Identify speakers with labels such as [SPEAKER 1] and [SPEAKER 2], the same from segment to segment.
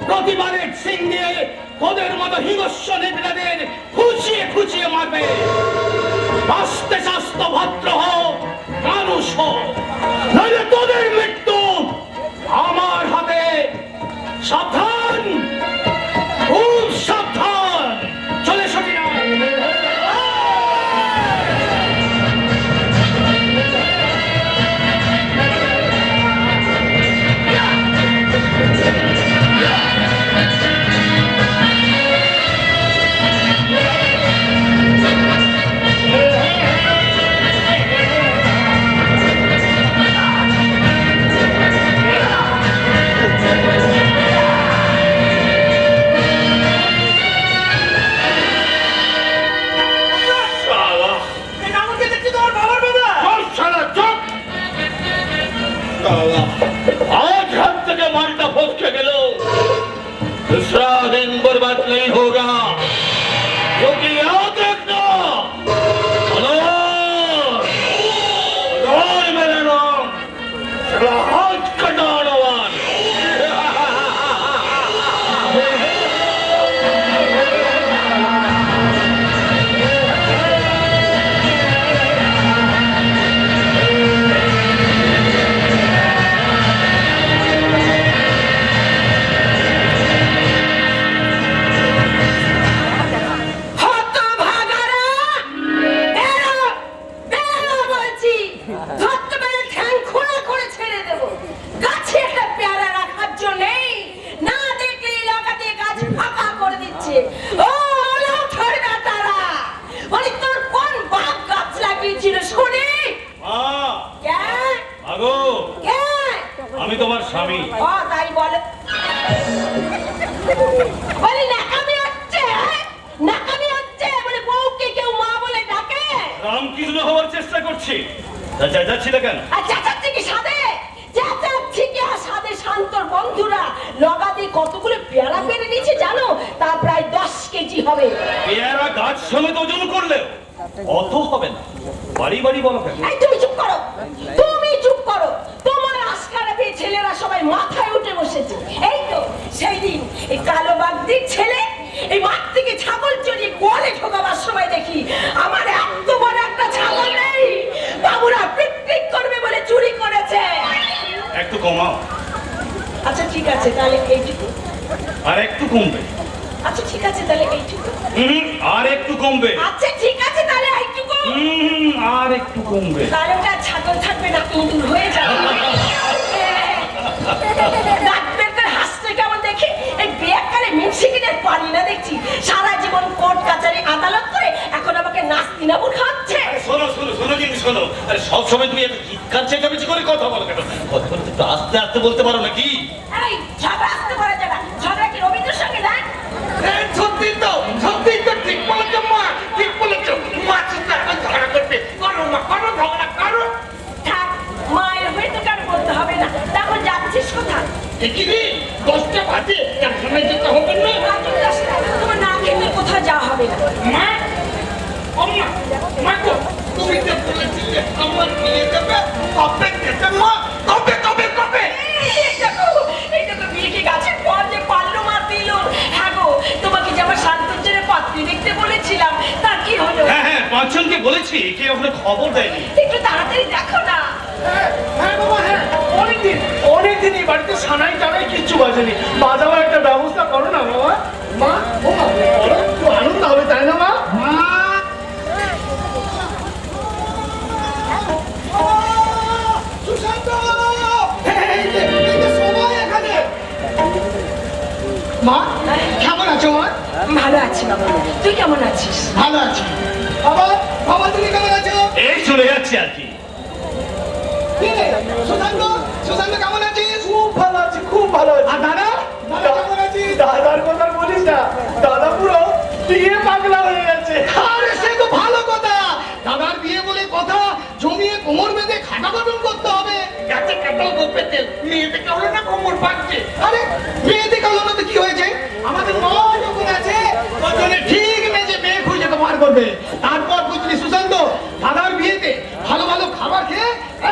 [SPEAKER 1] প্রতিবারের সিং দিয়ে তোদের মতো হিংস্র নেতাদের খুঁচিয়ে খুঁচিয়ে মারবে। আস্তে আস্তে ভদ্র হও, মানুষ হও, নইলে তোদের মৃত্যু আমার হাতে। সাবধান, খুব সাবধান। চলে সকি না आज हम तक मारता फौज के गलो दूसरा दिन बर्बाद नहीं होगा, क्योंकि याद रखना मेरा नाम हाथ कटाने वाला। আমি তোমার স্বামী।
[SPEAKER 2] তাই বলে বলি নাকামি হচ্ছে মানে বউকে কেউ মা বলে ডাকে।
[SPEAKER 1] রামকৃষ্ণ হওয়ার চেষ্টা করছি, যাচ্ছি না কেন?
[SPEAKER 2] চাচাচ্ছি কি সাদে? চাচাচ্ছি কি আর সাদে? শান্তর বন্ধুরা লগাতে কতগুলো পেয়ারা পেরে নিয়েছে জানো? তা প্রায় 10 কেজি হবে।
[SPEAKER 1] পেয়ারা গাছ সমেত ওজন করলেও অত হবে না। বাড়ি বাড়ি বলো কেন?
[SPEAKER 2] তুমি চুপ করো, তুমি চুপ করো। তোমার আস্কারা পেয়ে ছেলেরা সবাই মাথায় উঠে বসেছে। এই তো সেই দিন এই কালো বাগদির ছেলে এই মাঠ থেকে ছাগল চড়িয়ে গোয়ালে ঢোকাবার সময় দেখি আমার এত বড় একটা ছাগল নেই, বাবুরা পিকনিক করবে বলে চুরি করেছে।
[SPEAKER 1] একটু কমাও।
[SPEAKER 2] আচ্ছা ঠিক আছে, তাহলে এইটুকু।
[SPEAKER 1] আর একটু কমবে।
[SPEAKER 2] আচ্ছা ঠিক আছে, তাহলে এইটুকু।
[SPEAKER 1] আর একটু কমবে।
[SPEAKER 2] আচ্ছা ঠিক আছে, তাহলে এইটুকু।
[SPEAKER 1] আর একটু কমবে।
[SPEAKER 2] তাহলে ওটা ছাগল থাকবে না, ইঁদুর হয়ে যাবে। ডাক্তারদের হাসতে কেমন দেখি এই বিয়াকালে মিনসিকিনের পারি না দেখছি। সারা জীবন কোর্ট কাচারি আদালত করে এখন আমাকে নাস্তি নাবু খাচ্ছে।
[SPEAKER 1] শোনো শোনো শোনো জিনিস শোনো, আরে সব সময় তুমি এত চিৎকার চেঁচামেচি করে কথা বলো কেন? কথা বলতে একটু আস্তে আস্তে বলতে পারো নাকি?
[SPEAKER 2] এই ঝগড়া আস্তে করা যাবে, ঝগড়া কি রবীন্দ্রের সঙ্গে না?
[SPEAKER 1] সত্যি তো ঠিক বলেছো মা, ঠিক বলেছো। মা চিন্তা করে ঝগড়া করবে, করো মা, করো ঝগড়া করো।
[SPEAKER 2] থাক, মায়ের হয়ে তো কার বলতে হবে না। তখন যাচ্ছিস কোথায়?
[SPEAKER 1] দেখি রে 10টা বাজে কারখানায় যেতে হবে না।
[SPEAKER 2] রাজুর রাস্তা তোমার না খেতে কোথাও যাওয়া হবে না।
[SPEAKER 1] মা অম্মা মা গো, তুমি যে বলেছিলে আমার বিয়ে দেবে, কবে দেবে মা? কবে কবে কবে?
[SPEAKER 2] এই দেখো বিলকি গাছের পর যে পাল্লো মার দিল। হ্যাঁ গো, তোমাকে যে আমার শান্তর্জনের পাত্রী দেখতে বলেছিলাম, তার কি হলো?
[SPEAKER 3] হ্যাঁ হ্যাঁ, পাঁচজনকে বলেছি, কেউ আপনার খবর দেয়নি।
[SPEAKER 2] একটু তাড়াতাড়ি দেখো না।
[SPEAKER 4] হ্যাঁ বাবা, হ্যাঁ অনেকদিন এই বাড়িতে সানাই টানাই কিচ্ছু বাজেনি। বাজাবার একটা ব্যবস্থা করো না বাবা। মা ও মা, বলো, একটু আনন্দ হবে তাই না মা? মা সুশান্ত, এই যে সবাই এখানে। মা কেমন আছো মা?
[SPEAKER 2] ভালো আছি বাবা, তুই কেমন আছিস?
[SPEAKER 4] ভালো আছি। বাবা, বাবা তুমি কেমন আছো?
[SPEAKER 3] এই চলে যাচ্ছে আর কি।
[SPEAKER 4] সুশান্ত, সুশান্ত কেমন আছিস? খুব ভালো আছি, খুব ভালো আছি। আর দাদা, দাদা কেমন আছিস? দাদার কথা বলিস না, দাদা পুরো বিয়ে পাগলা হয়ে গেছে। আরে সে তো ভালো কথা, দাদার বিয়ে বলে কথা, জমিয়ে কোমর বেঁধে খাটা বাটন করতে হবে।
[SPEAKER 1] গাছে কাটাল গোপেতে মেয়েতে কাউলে না কোমর পাচ্ছে।
[SPEAKER 4] আরে মেয়েতে কালো না তো কি হয়েছে? আমাদের মা যখন আছে ওখানে ঠিক মেজে মেয়ে খুঁজে তো বার করবে। তারপর বুঝলি সুশান্ত, দাদার বিয়েতে ভালো ভালো খাবার খেয়ে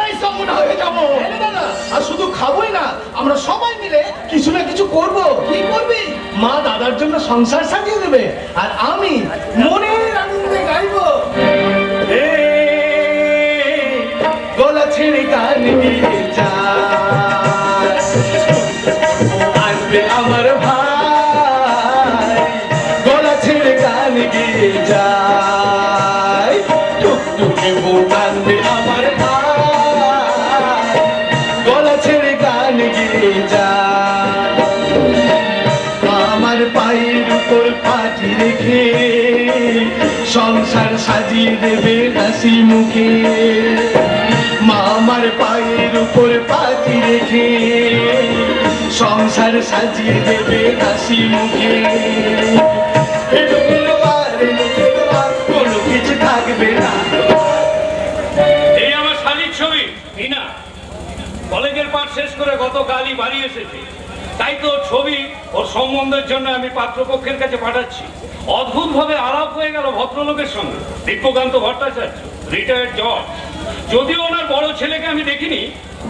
[SPEAKER 4] এই সব মনে হয়ে যাবো। দাদা, আর শুধু খাবোই না, আমরা সবাই মিলে কিছু না কিছু করব। কি করবি? মা দাদার জন্য সংসার সাজিয়ে দেবে, আর আমি মনের আনন্দে গাইবো। গলা ছেড়ে গান গিয়ে যায়, আসবে আমার ভাই, গলা ছেড়ে গান গিয়ে যায়, টুকটুকে বউ আনবে আমার ভাই, গলা ছেড়ে গান গিয়ে যায়। আমার পায়ের উপর পাটি রেখে সংসার সাজিয়ে দেবে হাসি মুখে। মা আমার পায়ের উপর পাটি রেখে সংসার সাজিয়ে দেবে হাসি মুখে। কোনো কিছু থাকবে না।
[SPEAKER 3] এই আমার শালির ছবি টিনা, কলেজের পাঠ শেষ করে গতকালই বাড়ি এসেছে। তাই তো ওর ছবি, ওর সম্বন্ধের জন্য আমি পাত্রপক্ষের কাছে পাঠাচ্ছি। অদ্ভুত ভাবে আলাপ হয়ে গেল ভদ্রলোকের সঙ্গে, দিব্যকান্ত ভট্টাচার্য, রিটায়ার্ড জজ। যদিও ওনার বড় ছেলেকে আমি দেখিনি,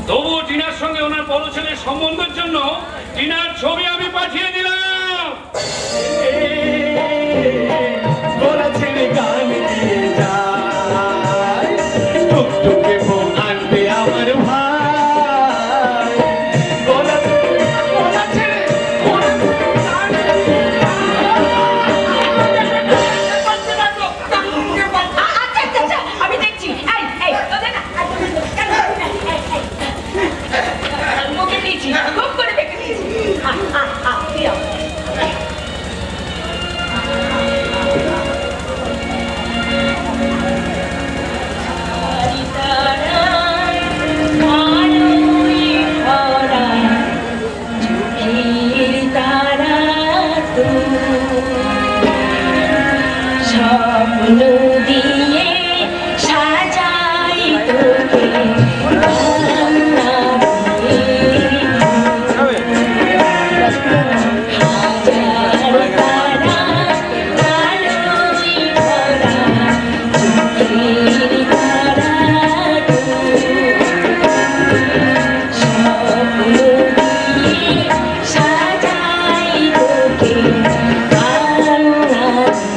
[SPEAKER 3] তবুও টিনার সঙ্গে ওনার বড় ছেলের সম্বন্ধের জন্য টিনার ছবি আমি পাঠিয়ে দিলাম।
[SPEAKER 4] গলা ছেড়ে গান গিয়ে যায়, টুকটুকে বউ আনবে আমার ভাই, গলা ছেড়ে গান গিয়ে
[SPEAKER 2] আচ্ছা, আমি দেখছি। এই তোদের না মুখে দিয়েছি, খুব করে দেখে দিয়েছি। দিও। স্বপ্ন দিয়ে সাজাই তোকে, কান্না দিয়ে হাজার তারা, আলোয় ভরা চোখের তারা, স্বপ্ন দিয়ে সাজাই তোকে, কান্না দিয়ে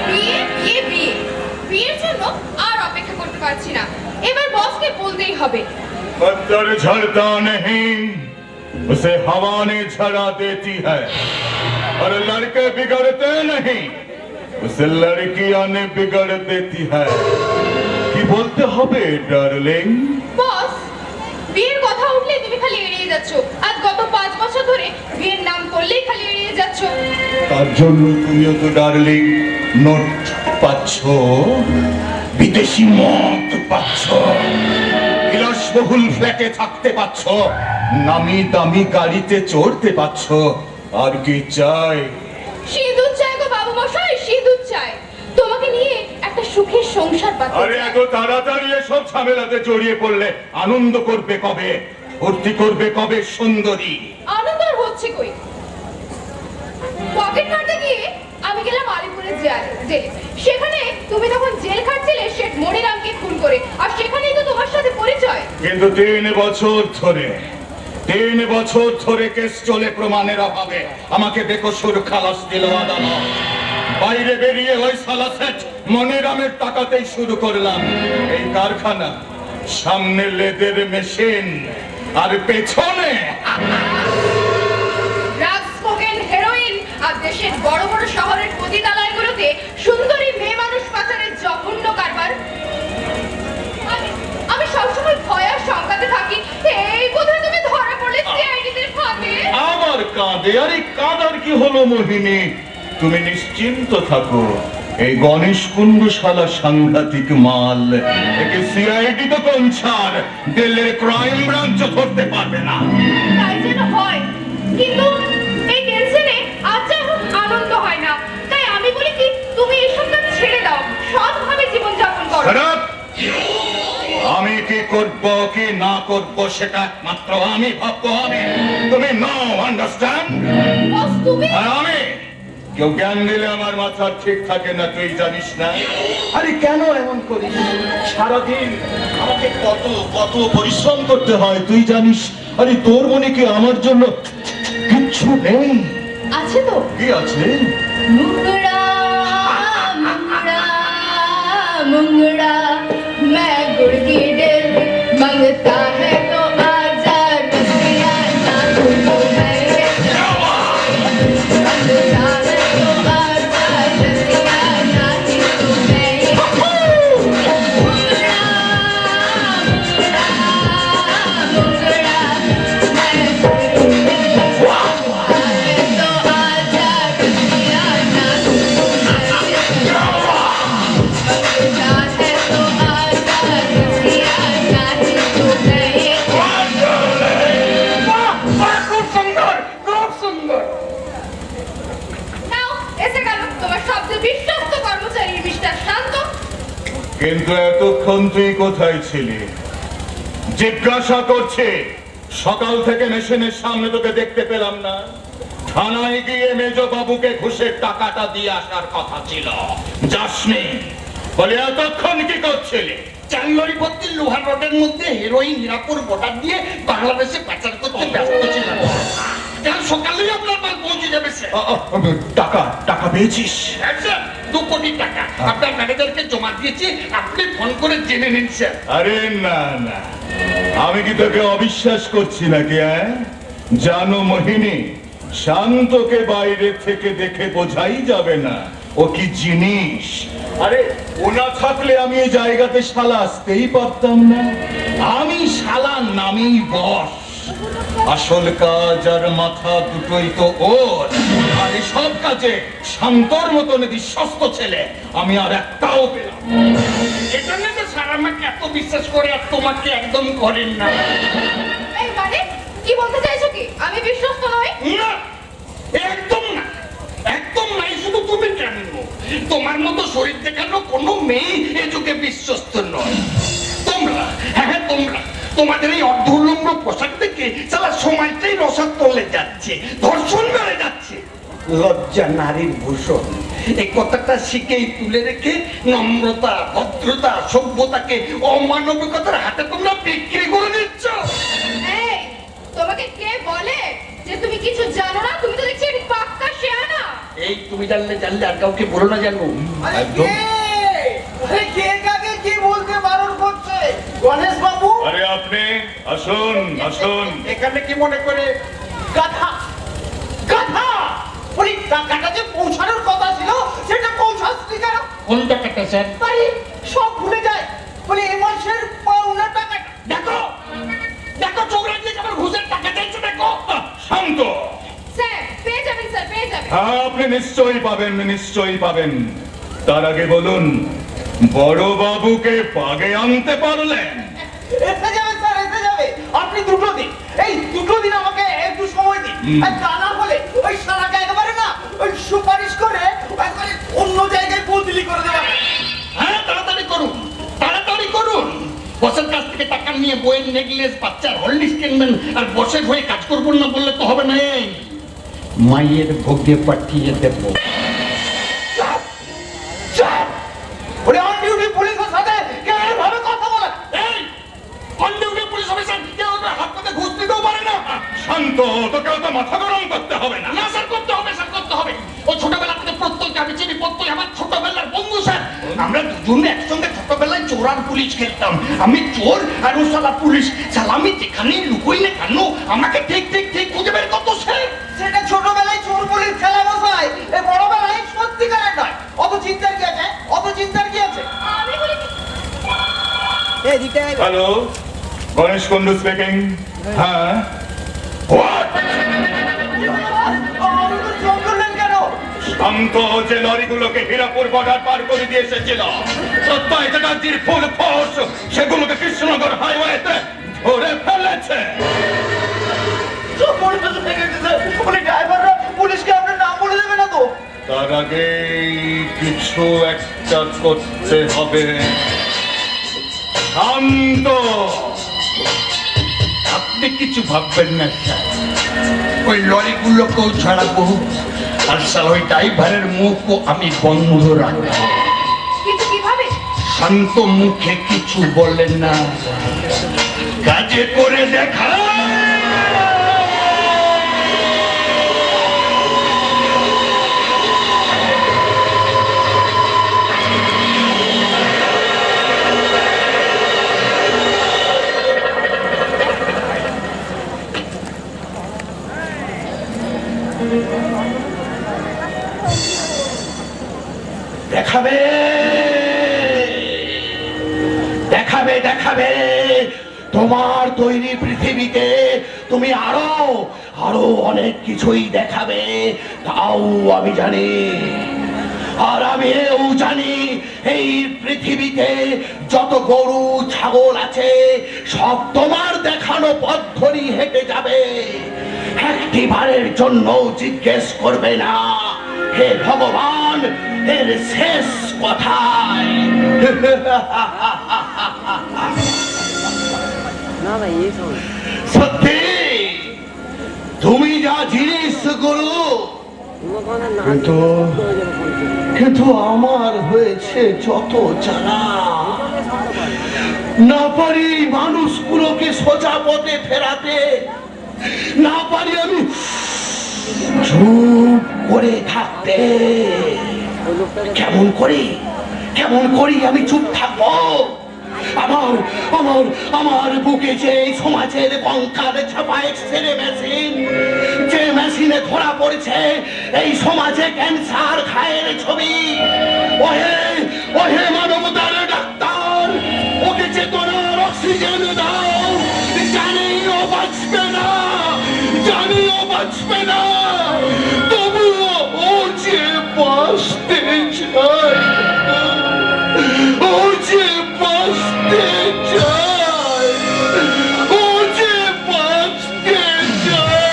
[SPEAKER 5] বিয়ে বিয়ে বিয়ে বিয়ের জন্য আর অপেক্ষা করতে পারছি না, এবার বসকে বলতেই হবে।
[SPEAKER 6] पत्थर झड़ता नहीं, उसे हवा ने झड़ा देती है, और लड़के बिगड़ते नहीं, उसे लड़कियां ने बिगड़ देती है। कि বলতে হবে ডার্লিং?
[SPEAKER 5] বস, বিয়ের কথা উঠলে তুমি খালি এড়িয়ে যাচ্ছ। আজ গত 5 বছর ধরে বিয়ের নাম করলেই খালি এড়িয়ে যাচ্ছ।
[SPEAKER 6] তার জন্য তুমিও তো ডার্লিং নোট পাচ্ছ, বিদেশি মদ পাচ্ছ, বিলাসবহুল ফ্ল্যাটে থাকতে পাচ্ছ, নামি দামি গাড়িতে চড়তে পাচ্ছ। আর কি চাই?
[SPEAKER 5] সিঁদুর চাই গো বাবু মশাই, সিঁদুর চাই। তোমাকে নিয়ে একটা সুখের সংসার পাতে
[SPEAKER 6] আরে এত তাড়াতাড়ি এসব ঝামেলাতে জড়িয়ে পড়লে আনন্দ করবে কবে, ফুর্তি করবে কবে সুন্দরী?
[SPEAKER 5] আনন্দ আর হচ্ছে কই? পকেট কাটতে গিয়ে আমি গেলাম আলিপুরের জেলে। সেখানে তুমি তখন জেল খাটছিলে শেঠ মনিরামকে খুন করে, আর সেখানেই তো তোমার সাথে পরিচয়।
[SPEAKER 6] কিন্তু 3 বছর ধরে কেস চলে প্রমাণের অভাবে আমাকে বেকসুর খালাস দিল আদালত। বাইরে বেরিয়ে ওই সালা সেট মনিরামের টাকাতেই শুরু করলাম এই কারখানা। সামনে লেদের মেশিন আর পেছনে
[SPEAKER 5] ড্রাগস, কোকেন, হেরোইন আর দেশের বড় বড় শহরের পতিতালয়গুলোতে সুন্দরী মেয়ে মানুষ পাচারের জঘন্য কারবার। আমি সবসময় ভয় আর শঙ্কাতে থাকি, এই বোধহয় তুমি ধরা পড়লে সিআইডিদের ফাঁদে।
[SPEAKER 6] আমার কাঁদে। আরে কাঁদার কি হলো মোহিনী, তুমি নিশ্চিন্ত থাকো। এই গণেশ কুণ্ডু শালা সাংঘাতিক মাল, একে সিআইডি তো কোন ছাড়, দিল্লির ক্রাইম ব্রাঞ্চ ধরতে পারবে না।
[SPEAKER 5] তাই যেন হয়, কিন্তু এই টেনশনে আজ যাই হোক আনন্দ হয় না। তাই আমি বলি কি, তুমি এসব কাজ ছেড়ে দাও, সৎভাবে জীবনযাপন করো।
[SPEAKER 6] খারাপ, আমি কি করব কি না করব সেটা একমাত্র আমি ভাববো। তুমি নো আন্ডারস্ট্যান্ড?
[SPEAKER 5] বস, তুমি
[SPEAKER 6] আর আমি কেউ জ্ঞান দিলে আমার মাথা ঠিক থাকে না, তুই জানিস না? আরে কেন এমন করিস? সারাদিন আমাকে কত কত পরিশ্রম করতে হয় তুই জানিস। আরে তোর মনে কি আমার জন্য কিচ্ছু নেই?
[SPEAKER 5] আছে তো।
[SPEAKER 6] কি আছে?
[SPEAKER 5] मुंगड़ा मुंगड़ा मुंगड़ा मैं गुड़ की दिल मंगता है तो आजा रसिया ना तुझको मैं मंगता है तो आजा रसिया ना तुझको मैं मुंगड़ा मुंगड़ा मुंगड़ा मैं गुड़ की दिल मंगता है तो आजा रसिया ना तुझको मैं मंगता है तो आजा रसिया ना तुझको मैं
[SPEAKER 1] খুব সুন্দর, খুব সুন্দর।
[SPEAKER 5] নাও এসে গেল তোমার সবচেয়ে বিশ্বস্ত কর্মচারী মিস্টার শান্ত।
[SPEAKER 6] কিন্তু এতক্ষণ তুই কোথায় ছিলি? জিজ্ঞাসা করছে, সকাল থেকে মেশিনের সামনে তোকে দেখতে পেলাম না। থানায় গিয়ে মেজ বাবুকে ঘুষের টাকাটা দিয়ে আসার কথা ছিল, যাসনি। বলে এতক্ষণ কি করছিলি?
[SPEAKER 1] চাঙ্গরি ভর্তি লোহার রডের মধ্যে হেরোইন হীরাপুর বর্ডার দিয়ে বাংলাদেশে পাচার করতে ব্যস্ত ছিলাম। কাল সকালেই আপনার মাল পৌঁছে যাবে স্যার।
[SPEAKER 6] টাকা টাকা পেয়েছিস?
[SPEAKER 1] হ্যাঁ স্যার, 2 কোটি টাকা আপনার ম্যানেজারকে জমা দিয়েছি, আপনি ফোন করে জেনে নিন স্যার।
[SPEAKER 6] আরে না না, আমি কি তোকে অবিশ্বাস করছি নাকি? জানো মোহিনী, শান্তকে বাইরে থেকে দেখে বোঝাই যাবে না ও কি জিনিস। আরে ও না থাকলে আমি এই জায়গাতে শালা আসতেই পারতাম না। আমি শালা নামেই বস, আসল কাজ আর মাথা দুটোই তো ওর। আর সব কাজে শান্তর মতন বিশ্বস্ত ছেলে আমি আর একটাও পেলাম।
[SPEAKER 1] এজন্য তো স্যার আমাকে এত বিশ্বাস করে আর তোমাকে একদম করেন না।
[SPEAKER 5] এই মানে কি বলতে চাইছো কি আমি বিশ্বস্ত নই?
[SPEAKER 1] না, একদম না, একদম নাই। শুধু তুমি কেন, তোমার মতো শরীর দেখানো কোনো মেয়ে এ যুগে বিশ্বস্ত নয়। তোমরা, হ্যাঁ তোমরা, তোমাদের এই অর্ধউলঙ্গ পোশাক দেখে সারা সময়টাই রসার তলে যাচ্ছে, ধর্ষণ বেড়ে যাচ্ছে। লজ্জা নারীর ভূষণ, এই কথাটা শিখেই তুলে রেখে নম্রতা, ভদ্রতা, সভ্যতাকে অমানবিকতার হাতে তোমরা বিক্রি করে দিচ্ছ।
[SPEAKER 5] এই তোমাকে কে বলে যে তুমি কিছু জানো না? তুমি তো দেখছি পাক্কা শেয়ানা।
[SPEAKER 1] এই তুমি জানলে জানলে আর কাউকে বলো না জানবো।
[SPEAKER 6] একদম।
[SPEAKER 4] কে কাকে কি বলতে বারণ করছে? গণেশ বাবু
[SPEAKER 6] আরে আপনি আসুন আসুন।
[SPEAKER 4] এখানে কি মনে করে গাধা গাধা ওই টাকাটা যে পৌঁছানোর কথা ছিল সেটা পৌঁছাচ্ছি কেন?
[SPEAKER 1] কোন টাকাটা স্যার?
[SPEAKER 4] আরে সব ভুলে যায়। বলে এ মাসের পাওনা টাকা।
[SPEAKER 1] দেখো দেখো চোখ রাখলে আমার ঘুষের টাকা চাইছে দেখো।
[SPEAKER 6] শান্ত।
[SPEAKER 5] স্যার পেয়ে যাবেন, স্যার পেয়ে যাবেন।
[SPEAKER 6] হ্যাঁ, আপনি নিশ্চয়ই পাবেন, নিশ্চয়ই পাবেন। তার আগে বলুন, বড় বাবুকে বাগে আনতে পারলেন?
[SPEAKER 4] এসে যাবে স্যার, এসে যাবে। আপনি দুটো দিন, এই দুটো দিন আমাকে একটু সময় দিন। আর তা না হলে ওই সারাকে একেবারে না ওই সুপারিশ করে একবারে অন্য জায়গায় বদলি করে দেওয়া।
[SPEAKER 1] হ্যাঁ তাড়াতাড়ি করুন, তাড়াতাড়ি করুন। বসের কাছ থেকে টাকা নিয়ে বইয়ের নেকলেস, বাচ্চার হলডিস্ক কিনবেন আর বসের হয়ে কাজ করবেন না বললে তো হবে না। এই মায়ের ভোগে পাঠিয়ে দেব।
[SPEAKER 4] ওরে অন ডিউটি পুলিশের সাথে কে এভাবে কথা বলে?
[SPEAKER 1] এই অন ডিউটি পুলিশ অফিসার কেউ ওদের হাত পাতে ঘুষ দিতেও পারে না।
[SPEAKER 6] শান্ত, তোকে তো মাথা গরম করতে হবে না।
[SPEAKER 1] না স্যার, করতে হবে স্যার, করতে হবে। ও ছোটবেলা থেকে প্রত্যেককে আমি চিনি, প্রত্যেক আমার ছোটবেলার বন্ধু স্যার। আমরা দুজনে একসঙ্গে ছোটবেলায় চোর আর পুলিশ খেলতাম। আমি চোর আর ও শালা পুলিশ। শালা আমি যেখানেই লুকোই না কেন আমাকে ঠিক ঠিক ঠিক খুঁজে বের করতো স্যার।
[SPEAKER 4] সেটা ছোটবেলায় চোর পুলিশ খেলা বসায়, এই বড়বেলায় সত্যিকারের নয়। অত চিন্তার কি আছে? অত চিন্তার কি আছে?
[SPEAKER 5] আমি বলি কি,
[SPEAKER 6] হ্যালো, গণেশ কুন্ডু স্পিকিং। হ্যাঁ, হোয়াট?
[SPEAKER 4] আমি তো চোর করলেন কেন?
[SPEAKER 6] শান্ত যে লরিগুলোকে হীরাপুর বর্ডার পার করে দিয়ে এসেছিল, প্রত্যয় চ্যাটার্জির ফুল ফোর্স সেগুলোকে কৃষ্ণনগর হাইওয়েতে ধরে ফেলেছে।
[SPEAKER 4] চোর পুলিশ থেকে গেছে। উনি ড্রাইভাররা পুলিশকে আপনার নাম বলে দেবে না তো?
[SPEAKER 6] তার আগে কিছু একটা করতে হবে। শান্ত,
[SPEAKER 1] আপনি কিছু ভাববেন না স্যার। ওই লরিগুলোকেও ছাড়াবো আর স্যার ওই ড্রাইভারের মুখও আমি বন্ধ রাখবো।
[SPEAKER 5] কিন্তু কিভাবে?
[SPEAKER 1] শান্ত মুখে কিছু বলেন না, কাজে করে দেখা।
[SPEAKER 4] দেখাবে দেখাবে দেখাবে তোমার তৈরি পৃথিবীতে তুমি আরো আরো অনেক কিছুই দেখাবে, তাও আমি জানি। আর আমি এও জানি এই পৃথিবীতে যত গরু ছাগল আছে সব তোমার দেখানো পথ ধরেই হেঁটে যাবে, একটিবারের জন্য জিজ্ঞেস করবে না হে ভগবান এর শেষ কথায়। সত্যি তুমি যা জিনিস গুরু, কিন্তু আমার হয়েছে যত জ্বালা। না পারি মানুষগুলোকে সোজা পথে ফেরাতে, না পারি আমি চুপ করে থাকতে। কেমন করি আমি চুপ থাকবো? আমার আমার আমার বুকে যে এই সমাজের বংকার ছাপা এক্সরে মেশিন, যে মেশিনে ধরা পড়েছে এই সমাজে ক্যান্সার খায়ের ছবি, ওহে ওহে মানবতার ডাক্তার, ওকে চেতনার অক্সিজেন দাও। জানিও বাঁচবে না, জানিও বাঁচবে না, তবুও ও যে বাঁচতে চায়, ও যে বাঁচতে চায়, ও যে বাঁচতে চায়।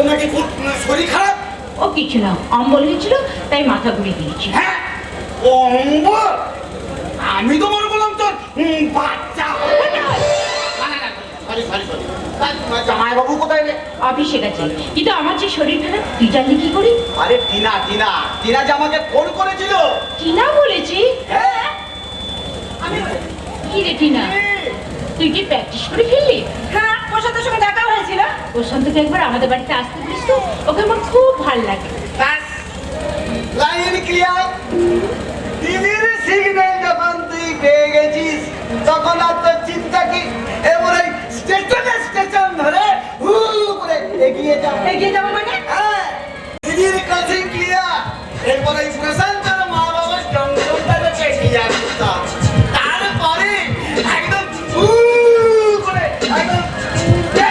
[SPEAKER 1] তোর নাকি খুব শরীর খারাপ?
[SPEAKER 7] ও কিছু না, অম্বল হয়েছিল তাই মাথা ঘুরে গিয়েছে।
[SPEAKER 1] হ্যাঁ, অম্বল? আমি তো মনে করলাম তোর বাচ্চা হবে না। জামাইবাবু কোথায় রে?
[SPEAKER 7] অফিসে গেছে, কিন্তু আমার যে শরীর খারাপ তুই জানলি কি করি?
[SPEAKER 1] আরে টিনা টিনা টিনা যে আমাকে ফোন করেছিল।
[SPEAKER 7] টিনা বলেছি?
[SPEAKER 1] হ্যাঁ,
[SPEAKER 7] কি রে টিনা, তুই কি প্র্যাকটিস করে ফেললি?
[SPEAKER 2] হ্যাঁ, প্রশান্তের সঙ্গে দেখা হয়েছিল।
[SPEAKER 7] প্রশান্তকে একবার আমাদের বাড়িতে আসতে বলিস তো, ওকে আমার খুব ভালো লাগে।
[SPEAKER 1] ব্যাস, লাইন ক্লিয়ার। টিভির সিগন্যাল যখন তুই পেয়ে গেছিস তখন আর তোর চিন্তা কি? এবারে স্টেশনে স্টেশন ধরে হু করে এগিয়ে যাও।
[SPEAKER 2] এগিয়ে যাবো মানে?
[SPEAKER 1] হ্যাঁ, টিভির কাছে ক্লিয়ার। এরপরে প্রশান্তর মা বাবার জঙ্গলটাকে ক্লিয়ার করতে হবে। তারপরে একদম হু করে একদম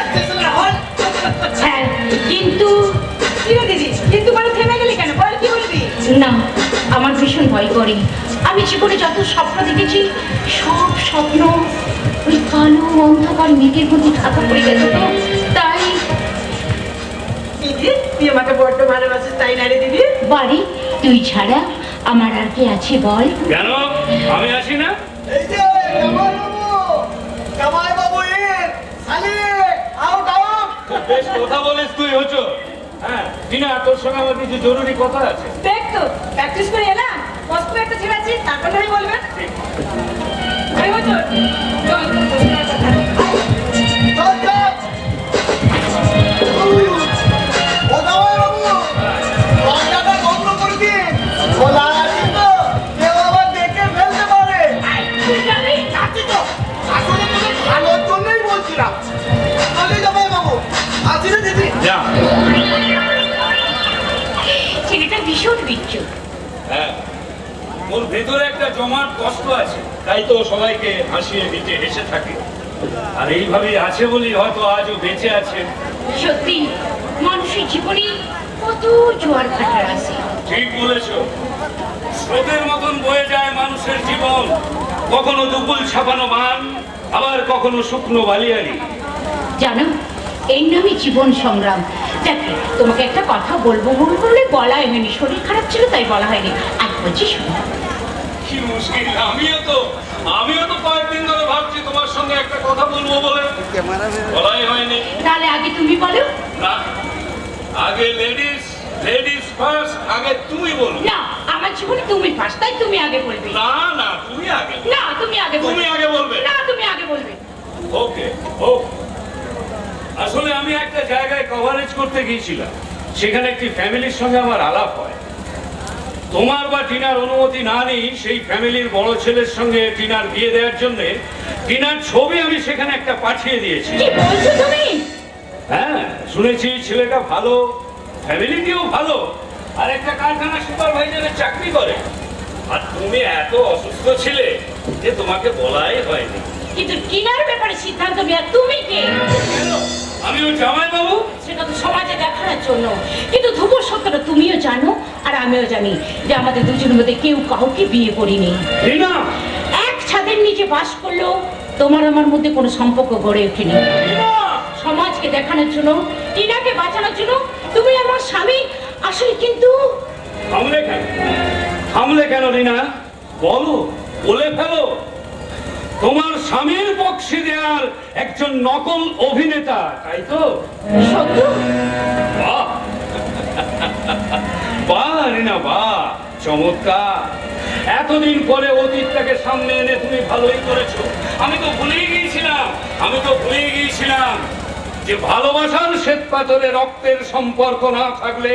[SPEAKER 1] স্টেশনে হল।
[SPEAKER 7] হ্যাঁ, কিন্তু
[SPEAKER 2] কি রে দিদি, কিন্তু বলে থেমে গেলি কেন? বল কি বলবি?
[SPEAKER 7] না, আমার ভীষণ ভয় করে। আমি জীবনে যত স্বপ্ন দেখেছি সব স্বপ্ন ওই কালো অন্ধকার মেঘের মধ্যে ঢাকা পড়ে গেছে, তো তাই
[SPEAKER 2] দিদি, তুই আমাকে বড্ড ভালোবাসিস তাই না রে দিদি?
[SPEAKER 7] বাড়ি তুই ছাড়া আমার আর কে আছে বল?
[SPEAKER 3] কেন আমি আসি না?
[SPEAKER 1] এই যে জামাইবাবু এর শালি আউট আউট।
[SPEAKER 3] বেশ কথা বলিস তুই হচ্ছ। হ্যাঁ টিনা, তোর সঙ্গে আমার কিছু জরুরি কথা আছে।
[SPEAKER 2] দেখ তো, প্র্যাকটিস করে এলাম, কষ্ট একটা ছেড়েছি, তারপর নয় বলবেন। এই হতো, চল,
[SPEAKER 1] চল চল। ও জামাইবাবু, দরজাটা বন্ধ করে দিন। খোলা আছে তো, কেউ আবার দেখে ফেলতে পারে।
[SPEAKER 2] তুই জানিস?
[SPEAKER 1] আছি তো, আসলে তোদের ভালোর জন্যই বলছিলাম। চলে জামাইবাবু, আছি রে দিদি।
[SPEAKER 3] যা।
[SPEAKER 7] ছেলেটা ভীষণ বিচ্ছু।
[SPEAKER 3] হ্যাঁ, ওর ভেতরে একটা জমাট কষ্ট আছে, তাই তো সবাইকে হাসিয়ে দিতে হেসে থাকে। আর এইভাবেই আছে বলেই হয়তো আজও বেঁচে আছে।
[SPEAKER 7] সত্যি মানুষের জীবনে কত জোয়ার ভাটার আছে।
[SPEAKER 3] ঠিক বলেছ, স্রোতের মতন বয়ে যায় মানুষের জীবন। কখনো দুপুল ছাপানো মান, আবার কখনো শুকনো বালিয়ালি।
[SPEAKER 7] জানো, এর নামই জীবন সংগ্রাম। দেখো, তোমাকে একটা কথা বলবো বলে বলাই হয়নি, শরীর খারাপ ছিল তাই বলা হয়নি। আর বলছি শোনো,
[SPEAKER 3] কি মুশকিল! আমিও তো কয়েকদিন ধরে ভাবছি তোমার সঙ্গে একটা কথা বলবো বলে, বলাই হয়নি।
[SPEAKER 7] তাহলে আগে তুমি বলো।
[SPEAKER 3] না, আগে লেডিস ফার্স্ট, আগে তুমি বলো।
[SPEAKER 7] না, আমার জীবনে তুমি ফার্স্ট, তাই তুমি আগে বলবে।
[SPEAKER 3] না না, তুমি আগে।
[SPEAKER 7] না, তুমি আগে বলবে।
[SPEAKER 3] তুমি আগে বলবে।
[SPEAKER 7] না, তুমি আগে বলবে।
[SPEAKER 3] ওকে আসলে আমি একটা জায়গায় কভারেজ করতে গিয়েছিলাম, সেখানে একটি ফ্যামিলির সঙ্গে আমার আলাপ হয়। তোমার বা টিনার অনুমতি না নেই সেই ফ্যামিলির বড় ছেলের সঙ্গে টিনার বিয়ে দেওয়ার জন্য টিনার ছবি আমি সেখানে একটা পাঠিয়ে দিয়েছি।
[SPEAKER 7] কি বলছো তুমি?
[SPEAKER 3] হ্যাঁ, শুনেছি ছেলেটা ভালো, ফ্যামিলিটিও ভালো, আর একটা কারখানা সুপারভাইজারের চাকরি করে। আর তুমি এত অসুস্থ ছিলে যে তোমাকে বলাই হয়নি।
[SPEAKER 7] কিন্তু টিনার ব্যাপারে সিদ্ধান্ত নেওয়া তুমি কে?
[SPEAKER 3] কেন? আমি ওর জামাইবাবু।
[SPEAKER 7] সেটা তো সমাজে দেখানোর জন্য। কিন্তু ধ্রুব সত্যটা তুমিও জানো আর আমিও জানি যে আমাদের দুজনের মধ্যে কেউ কাউকে বিয়ে করিনি।
[SPEAKER 3] টিনা,
[SPEAKER 7] এক ছাদের নিচে বাস করলেও তোমার আমার মধ্যে কোনো সম্পর্ক গড়ে ওঠেনি।
[SPEAKER 3] টিনা!
[SPEAKER 7] সমাজকে দেখানোর জন্য, টিনাকে বাঁচানোর জন্য তুমি আমার স্বামী। আসলে কিন্তু
[SPEAKER 3] থামলে কেন রিনা? বলো, বলে ফেলো। তোমার স্বামীর বক্সি দেওয়ার একজন নকল অভিনেতা, তাই তো?
[SPEAKER 7] সত্য।
[SPEAKER 3] বাহ বাহ রিনা, বাহ, চমৎকার। এতদিন পরে অতীতটাকে সামনে এনে তুমি ভালোই করেছো। আমি তো ভুলেই গিয়েছিলাম যে ভালোবাসার শ্বেত পাথরে রক্তের সম্পর্ক না থাকলে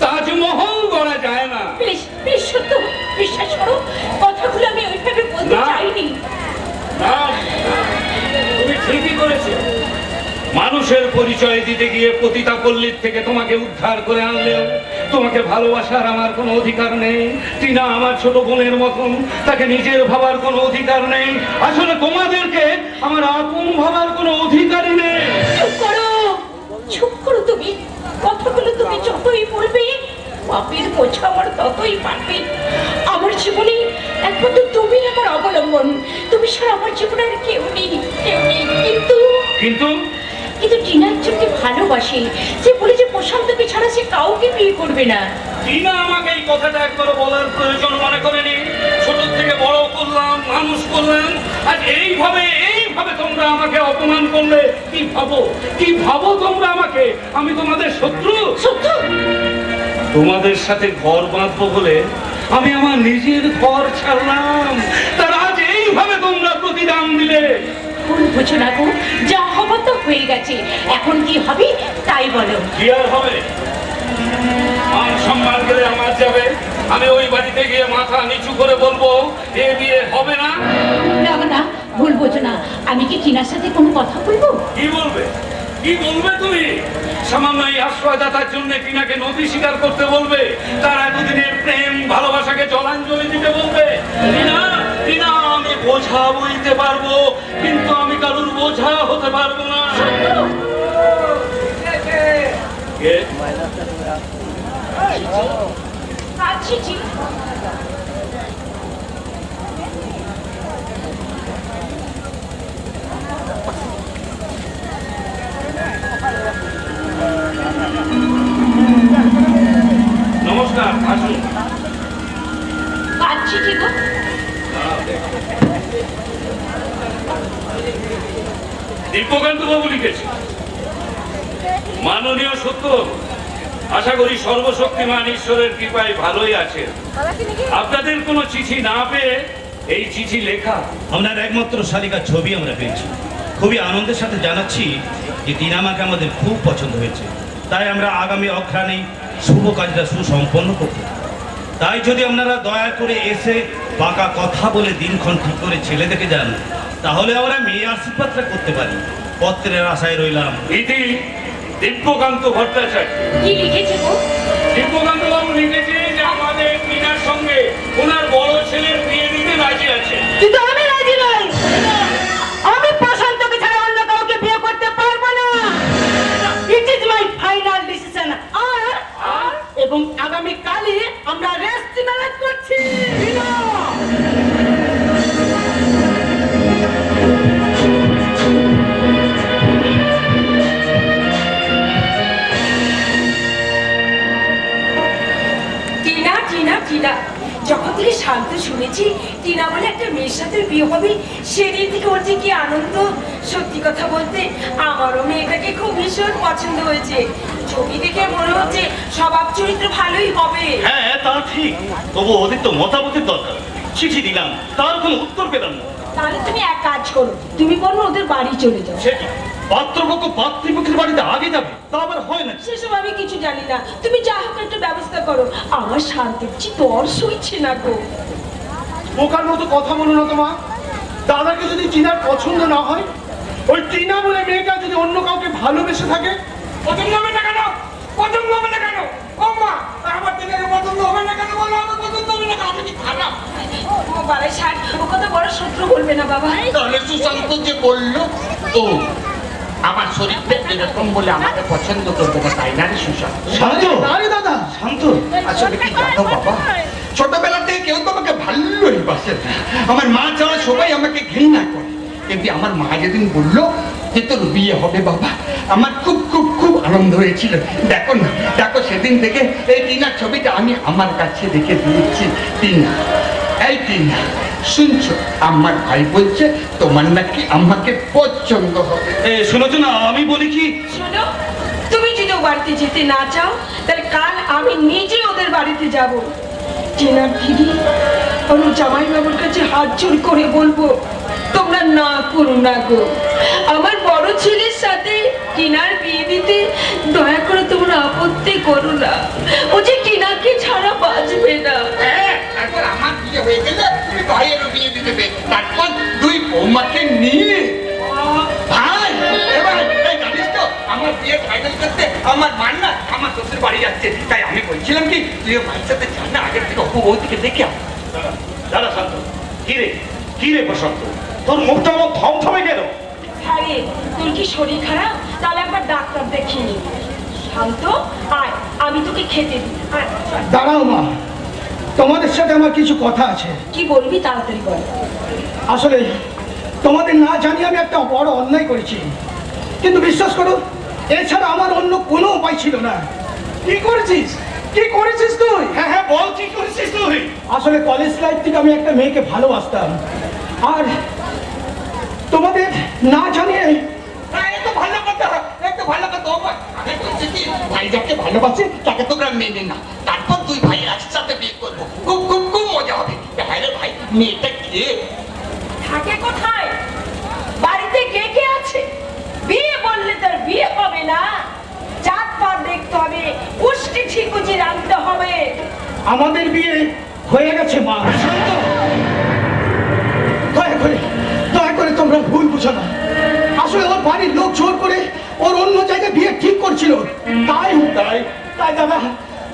[SPEAKER 3] তাজমহল গড়া যায় না।
[SPEAKER 7] প্লিজ প্লিজ সত্য বিশ্বাস করো, কথাগুলো আমি ওইভাবে বলতে
[SPEAKER 3] না।
[SPEAKER 7] চাইনি।
[SPEAKER 3] না, তুমি ঠিকই করেছো। মানুষের পরিচয় দিতে গিয়ে পতিতা পল্লীর থেকে তোমাকে উদ্ধার করে আনলেও তোমাকে ভালোবাসার আমার কোনো অধিকার নেই। টিনা আমার ছোট বোনের মতন, তাকে নিজের ভাবার কোনো অধিকার নেই। আসলে তোমাদেরকে আমার আপন ভাবার কোনো অধিকারই নেই।
[SPEAKER 7] চুপ করো তুমি। কথাগুলো তুমি যতই বলবে পাপের বোঝা আমার ততই বাড়বে। আমার জীবনে একমাত্র তুমি আমার অবলম্বন। তুমি ছাড়া আমার জীবনে আর কেউ নেই, কেউ নেই। কিন্তু
[SPEAKER 3] কিন্তু
[SPEAKER 7] কিন্তু টিনা একজনকে ভালোবাসে, যে বলে যে প্রশান্তকে ছাড়া সে কাউকে বিয়ে করবে না।
[SPEAKER 3] টিনা আমাকে এই কথাটা একবার বলার প্রয়োজন মনে করেনি। ছোট থেকে বড় করলাম, মানুষ করলাম, আর এইভাবে তোমরা আমাকে অপমান করলে। কি ভাবো তোমরা আমাকে? আমি তোমাদের শত্রু?
[SPEAKER 7] সত্য
[SPEAKER 3] তোমাদের সাথে ঘর বাঁধবো বলে আমি আমার নিজের ঘর ছাড়লাম, তার আজ এইভাবে তোমরা প্রতিদান দিলে।
[SPEAKER 7] ভুল বুঝো না গো, যা হবার তো হয়ে গেছে, এখন কি হবে তাই বলো।
[SPEAKER 3] কি আর হবে? মান সম্মান গেলে আমার যাবে। আমি ওই বাড়িতে গিয়ে মাথা নিচু করে বলবো এ বিয়ে হবে না।
[SPEAKER 7] না না, ভুল বোঝো না, আমি কি টিনার সাথে কোনো কথা বলবো?
[SPEAKER 3] কি বলবে তুমি? সামান্য এই আশ্রয়দাতার জন্য টিনাকে নদী স্বীকার করতে বলবে? তার এতদিনের প্রেম ভালোবাসাকে জলাঞ্জলি দিতে বলবে? টিনা, আমি বোঝা বইতে পারবো, কিন্তু আমি কারুর বোঝা হতে পারবো না। কে?
[SPEAKER 7] আচ্ছা,
[SPEAKER 3] নমস্কার, আসুন।
[SPEAKER 7] আচ্ছা ঠিক গো।
[SPEAKER 3] দীপকান্ত বাবু লিখেছে, মাননীয় সত্য, আশা করি সর্বশক্তিমান ঈশ্বরের কৃপায় ভালোই আছে। আপনাদের কোনো চিঠি না পেয়ে এই চিঠি লেখা।
[SPEAKER 8] আপনার একমাত্র শালিকার ছবি আমরা পেয়েছি। খুবই আনন্দের সাথে জানাচ্ছি যে টিনা আমাকে আমাদের খুব পছন্দ হয়েছে। তাই আমরা আগামী অঘ্রাণে শুভ কাজটা সুসম্পন্ন করতে। তাই যদি আপনারা দয়া করে এসে বাঁকা কথা বলে দিনক্ষণ ঠিক করে ছেলে দেখে যান, তাহলে আমরা মেয়ে আশীর্বাদটা করতে পারি। পত্রের আশায় রইলাম।
[SPEAKER 3] ইতি দীপকান্ত ভট্টাচার্য।
[SPEAKER 7] কি লিখেছে গো?
[SPEAKER 3] দীপকান্ত বাবু লিখেছে যে আমাদের টিনার সঙ্গে ওনার বড় ছেলের বিয়ে দিতে রাজি আছে।
[SPEAKER 2] কিন্তু আমি রাজি নই। আমি প্রশান্তকে ছাড়া অন্য কাউকে বিয়ে করতে পারবো না। It is my final decision. এবং আগামী কালই আমরা রেস্ট ম্যারেজ করছি। টিনা, যখন থেকে শান্ত শুনেছি টিনা বলে একটা মেয়ের সাথে বিয়ে হবে, সেদিন থেকে ওর যে কি আনন্দ। সত্যি কথা বলতে আমারও মেয়েটাকে খুব ভীষণ পছন্দ হয়েছে। ছবি দেখে মনে হচ্ছে স্বভাব চরিত্র ভালোই হবে।
[SPEAKER 8] হ্যাঁ, তা ঠিক। তবু ওদের তো মতামতের দরকার। চিঠি দিলাম, তার কোনো উত্তর পেলাম না।
[SPEAKER 2] তাহলে তুমি এক কাজ করো, তুমি বলো ওদের বাড়ি চলে যাও।
[SPEAKER 8] সেটা পাত্রপক্ষ পাত্রীপক্ষের বাড়িতে আগে যাবে, তা আবার হয় না।
[SPEAKER 2] সেসব আমি কিছু জানি না, তুমি যা হোক একটা ব্যবস্থা করো। আমার শান্তির দর সইছে না গো।
[SPEAKER 4] বোকার মতো কথা বলো না তোমার। দাদাকে যদি টিনার পছন্দ না হয়, ওই টিনা বলে মেয়েটা যদি অন্য কাউকে ভালোবেসে থাকে,
[SPEAKER 1] পছন্দ হবে না কেন? পছন্দ হবে না কেন? ও মা, আমার টিনাকে পছন্দ হবে না কেন বলো? আমার পছন্দ হবে না কেন? আমি কি খারাপ?
[SPEAKER 2] ও বাবা শাক, ও কথা বড় শত্রু বলবে না বাবা।
[SPEAKER 1] তাহলে সুশান্ত যে বললো, ও আমার শরীরটা এরকম বলে আমাকে পছন্দ করবে না, তাই না রে সুশান্ত?
[SPEAKER 8] শান্ত,
[SPEAKER 4] আরে দাদা
[SPEAKER 8] শান্ত।
[SPEAKER 1] আসলে কি জানো বাবা, ছোটবেলা থেকে কেউ তো আমাকে ভালোই বাসে না। আমার মা ছাড়া সবাই আমাকে ঘৃণা করে। কিন্তু আমার মা যেদিন বললো যে তোর বিয়ে হবে বাবা, আমার খুব খুব খুব আনন্দ হয়েছিল। দেখো না, দেখো সেদিন থেকে এই টিনার ছবিটা আমি আমার কাছে রেখে দিয়েছি। টিনা, এই টিনা, শুনছো? আমার ভাই বলছে তোমার নাকি আমাকে পছন্দ হবে।
[SPEAKER 8] শুনেছো না, আমি বলি কি,
[SPEAKER 2] শোনো, তুমি যদি ও বাড়িতে যেতে না চাও, তাহলে কাল আমি নিজে ওদের বাড়িতে যাব। টিনার দিদি আর জামাই বাবুর কাছে হাত জোর করে বলবো, তোমরা না করো না গো। আমার বড় ছেলের সাথে টিনার বিয়ে দিতে দয়া করে তোমরা আপত্তি করো না। ও যে টিনাকে ছাড়া বাঁচবে না।
[SPEAKER 1] হ্যাঁ, তারপর আমার বিয়ে হয়ে গেলে তুমি ভাইয়েরও বিয়ে দিয়ে দেবে। তারপর দুই বৌমাকে নিয়ে ভাই, এবার এই জানিস তো আমার বিয়ে ফাইনাল করতে আমার মান না আমার শ্বশুর বাড়ি যাচ্ছে। তাই আমি বলছিলাম কি তুই ভাইয়ের সাথে যান না, আগের থেকে অপু বৌদিকে দেখে আয়।
[SPEAKER 8] দাদা শান্ত। কি রে প্রশান্ত, তোর মুখটা আমার থমথমে গেল।
[SPEAKER 2] হ্যাঁ রে, তোর কি শরীর খারাপ? তাহলে একবার ডাক্তার দেখিয়ে নি। শান্ত, আয়, আমি তোকে খেতে দিই। আয়, চল।
[SPEAKER 4] দাঁড়াও মা, তোমাদের সাথে আমার কিছু কথা আছে।
[SPEAKER 2] কি বলবি তাড়াতাড়ি বল।
[SPEAKER 4] আসলে তোমাদের না জানি আমি একটা বড় অন্যায় করেছি, কিন্তু বিশ্বাস করো এছাড়া আমার অন্য কোনো উপায় ছিল না। কি করেছিস, কি করেছিস তুই?
[SPEAKER 8] হ্যাঁ হ্যাঁ বল, কি করেছিস তুই?
[SPEAKER 4] আসলে কলেজ লাইফ থেকে আমি একটা মেয়েকে ভালোবাসতাম, আর তোমাদের না জানিয়ে
[SPEAKER 1] এত ভালো কথা, এত ভালো কথা। আমি বলছি কি, ভাই যাকে ভালোবাসে তাকে তোমরা মেনে না, তারপর দুই ভাই একসাথে বিয়ে করবো, খুব খুব খুব মজা হবে। ভাই রে ভাই, মেয়েটা কে?
[SPEAKER 2] থাকে কোথায়? বাড়িতে কে কে আছে? বিয়ে বললে তার বিয়ে হবে না, জাত পাত দেখতে হবে, পুষ্টি ঠিকুচি রাখতে হবে।
[SPEAKER 4] আমাদের বিয়ে হয়ে গেছে মা। শান্ত। দয়া করে তোমরা ভুল বুঝো না। আসলে ওর বাড়ির লোক জোর করে ওর অন্য জায়গায় বিয়ে ঠিক করছিল, তাই তাই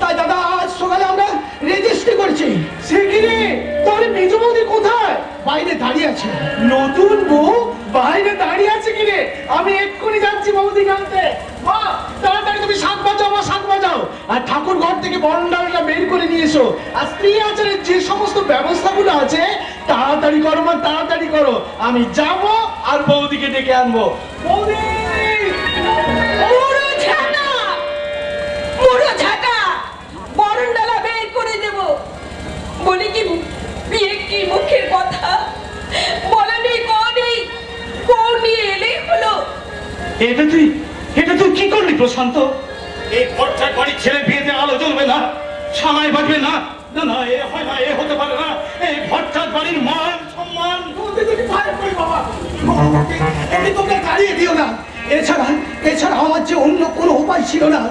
[SPEAKER 4] তাই দাদা আজ সকালে আমরা রেজিস্ট্রি করেছি। সে কি রে, তাহলে মেজো বৌদি কোথায়? বাইরে দাঁড়িয়ে আছে। নতুন বউ বাইরে দাঁড়িয়ে আছে কি রে? আমি এক্ষুনি যাচ্ছি বৌদি আনতে। মা তাড়াতাড়ি তুমি শাক বাজাও, মা শাক বাজাও, আর ঠাকুর ঘর থেকে বরণ ডালটা বের করে নিয়ে এসো, আর স্ত্রী আচারের যে সমস্ত ব্যবস্থাগুলো আছে তাড়াতাড়ি করো মা, তাড়াতাড়ি করো। আমি যাব আর বৌদিকে ডেকে আনবো। বৌদি!
[SPEAKER 2] মুড়ো ঝাঁটা, মুড়ো ঝাঁটা, বরণডালা বের করে দেব। বলি কি, বিয়ে কি মুখের কথা? বলা নেই, কোন নিয়ে এলেই হলো।
[SPEAKER 8] এটা তুই কি করলি প্রশান্ত? এই খরচার বাড়ির ছেলে বিয়েতে আলো জ্বলবে না, সানাই বাজবে না, না না, এ হয় না, এ হতে পারে না। এই ভট্টার বাড়ির মান সম্মান।
[SPEAKER 4] বৌদি তুমি পায়ে পড়ি বাবা, এমনি তোমরা দাঁড়িয়ে দিও না। এছাড়া আমার যে অন্য কোনো উপায় ছিল না।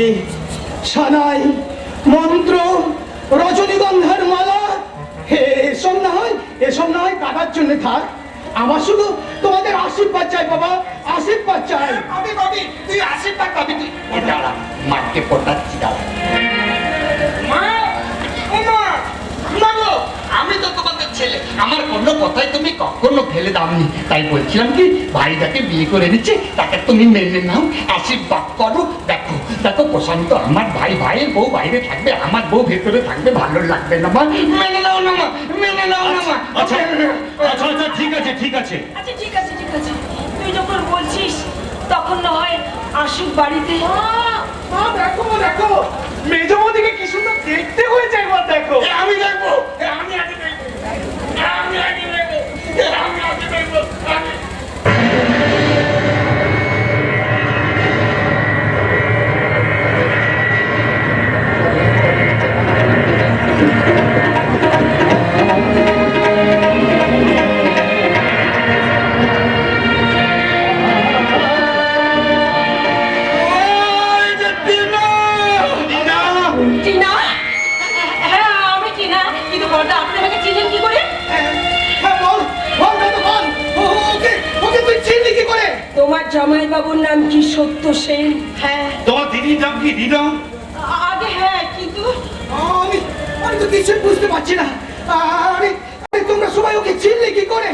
[SPEAKER 4] এই সানাই, মন্ত্র, রজনীগন্ধার মালা, এসব না হয় কাটার জন্য থাক। আমার শুধু তোমাদের আশীর্বাদ চাই বাবা, আশীর্বাদ চাই।
[SPEAKER 1] পাবি, তুই আশীর্বাদ পাবি। তুই ও দাঁড়া, মাকে পটাচ্ছি, দাঁড়া। মা, ও মা, মা গো, আমি তো তোমাদের ছেলে, আমার কোনো কথাই তুমি কখনো ফেলে দাওনি। তাই বলছিলাম কি, ভাই যাকে বিয়ে করে দিচ্ছে তাকে তুমি মেনে নাও, আশীর্বাদ করো। দেখো প্রশান্ত আমার ভাই, ভাইয়ের বউ বাইরে থাকবে, আমার বউ ভেতরে থাকবে, ভালো লাগবে না মা? মেনে নাও না মা, মেনে নাও না মা।
[SPEAKER 8] আচ্ছা ঠিক আছে।
[SPEAKER 2] আচ্ছা ঠিক আছে, তুই যখন বলছিস তখন না হয় আসুক বাড়িতে।
[SPEAKER 4] মা দেখো মেজো বৌদিকে কি সুন্দর দেখতে হয়েছে, একবার দেখো।
[SPEAKER 1] আমি দেখবো, আমি আগে দেখবো, আমি আগে দেখবো, আমি আগে দেখবো, আমি।
[SPEAKER 2] টিনা? হ্যাঁ আমি টিনা, কিন্তু বলটা আপনি আমাকে চিনেন কি করে?
[SPEAKER 4] হ্যাঁ বল দাদা বল, ওকে তুই চিনলি কি করে?
[SPEAKER 2] তোমার জামাই বাবুর নাম কি সত্য সেন? হ্যাঁ।
[SPEAKER 8] তোমার দিদির নাম কি দিদা?
[SPEAKER 2] আগে হ্যাঁ, কিন্তু
[SPEAKER 4] আমি তো কিছুই বুঝতে পারছি না। আরে তোমরা সবাই ওকে চিনলে কি করে?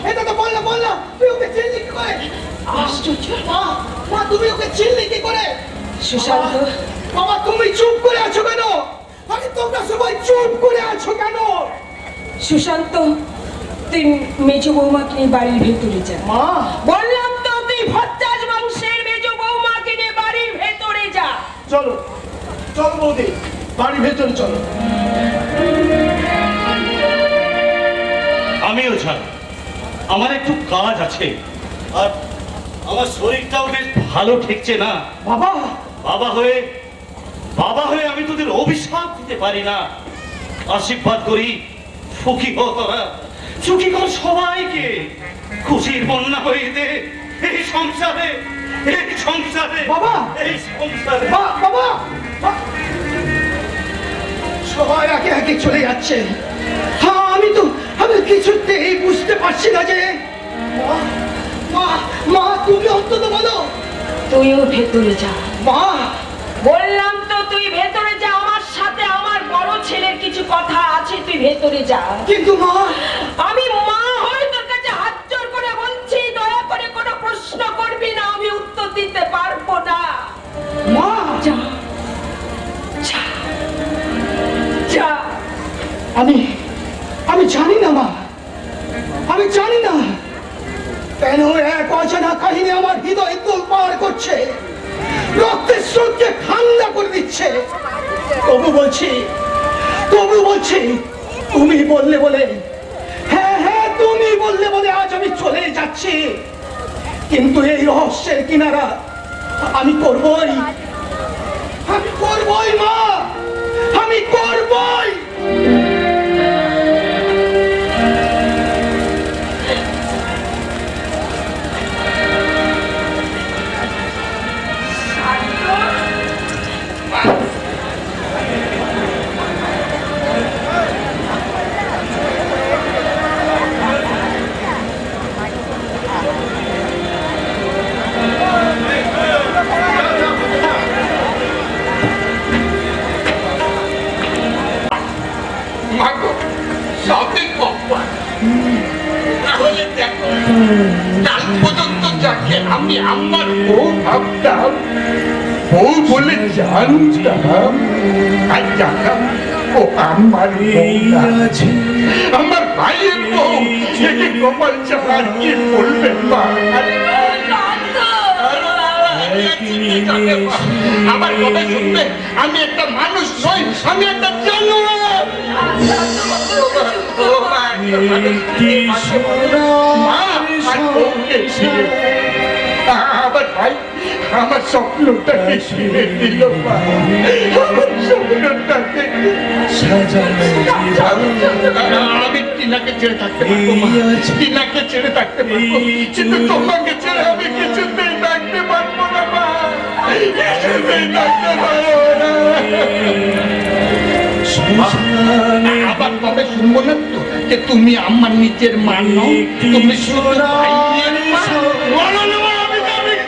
[SPEAKER 4] এই দাদা বল না, তুই ওকে চিনলি কি করে?
[SPEAKER 2] আশ্চর্য।
[SPEAKER 4] মা তুমি ওকে চিনলি কি করে?
[SPEAKER 2] সুশান্ত,
[SPEAKER 4] বাবা তুমি চুপ করে আছো কেন? আরে তোমরা সবাই চুপ করে আছো কেন?
[SPEAKER 2] সুশান্ত, তুই মেজো বৌমাকে নিয়ে বাড়ির ভেতরে যা।
[SPEAKER 4] মা
[SPEAKER 2] বললাম তো, তুই ভট্টাচ বংশের মেজো বৌমাকে নিয়ে বাড়ির ভেতরে যা।
[SPEAKER 4] চলো বৌদি, বাড়ির ভেতরে চলো।
[SPEAKER 8] আমিও যাই, আমার একটু কাজ আছে, আর আমার শরীরটাও বেশ ভালো ঠেকছে না। বাবা হয়ে আমি তোদের অভিশাপ দিতে পারি না। আশীর্বাদ করি, সুখী হও তোরা, সুখী কর সবাইকে, খুশির বন্যা হয়ে দে এই সংসারে।
[SPEAKER 4] বাবা সবাই একে চলে যাচ্ছে। আমি কিছুতেই বুঝতে পারছি না যে মা তুমি অন্তত বলো।
[SPEAKER 2] তুইও ভেতরে যা।
[SPEAKER 4] মা
[SPEAKER 2] বললাম তো, তুই ভেতরে যা, আমার সাথে আমার বড় ছেলের কিছু কথা আছে, তুই ভেতরে যা।
[SPEAKER 4] কিন্তু মা,
[SPEAKER 2] আমি মা হয়ে তোর কাছে হাত জোর করে বলছি, দয়া করে কোনো প্রশ্ন করবি না, আমি উত্তর দিতে পারবো না।
[SPEAKER 4] মা
[SPEAKER 2] যা যা যা।
[SPEAKER 4] আমি জানি না মা, আমি জানি না কেন এক অজানা কাহিনী আমার হৃদয় তোলপাড় করছে, রক্তের স্রোতকে ঠান্ডা করে দিচ্ছে। তবু বলছি তুমি বললে বলে, হ্যাঁ হ্যাঁ তুমি বললে বলে আজ আমি চলে যাচ্ছি, কিন্তু এই রহস্যের কিনারা আমি করবই মা, আমি করবই।
[SPEAKER 1] মাগো, সবে কপাল। তাহলে দেখো, কাল পর্যন্ত যাকে আমি আমার বউ ভাবতাম, বউ বলে জানতাম, আর জানতাম ও আমার বউ না, আমার ভাইয়ের বউ। একে কপাল চাপা কি বলবেন মা? আমার কথা শুনবে, আমি একটা মানুষ নই, আমি একটা জানোয়ার। আমার ভাই আমার স্বপ্নটাকে ছিঁড়ে দিল, আমার স্বপ্নটাকে। আমি টিনাকে ছেড়ে থাকতে পারবো মা, টিনাকে ছেড়ে থাকতে পারবো, কিন্তু তোমাকে ছেড়ে আমি কিছুতেই থাকতে পারবো না মা, কিছুতেই থাকতে পারবো না। আবার তবে শুনবো না তো যে তুমি আমার নিজের মা নও, তুমি শুধু ভাইয়ের মা। বলো না মা, আমি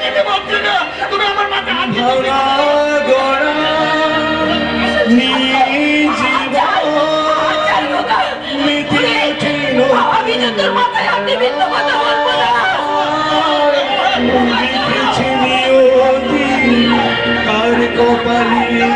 [SPEAKER 1] যেতে পারছি না, তুমি আমার মাথায় হাত দিতে
[SPEAKER 2] আমি যে তোর মাথায় হাত দিয়ে মিথ্যা কথা বলবো না।
[SPEAKER 8] কার কপালে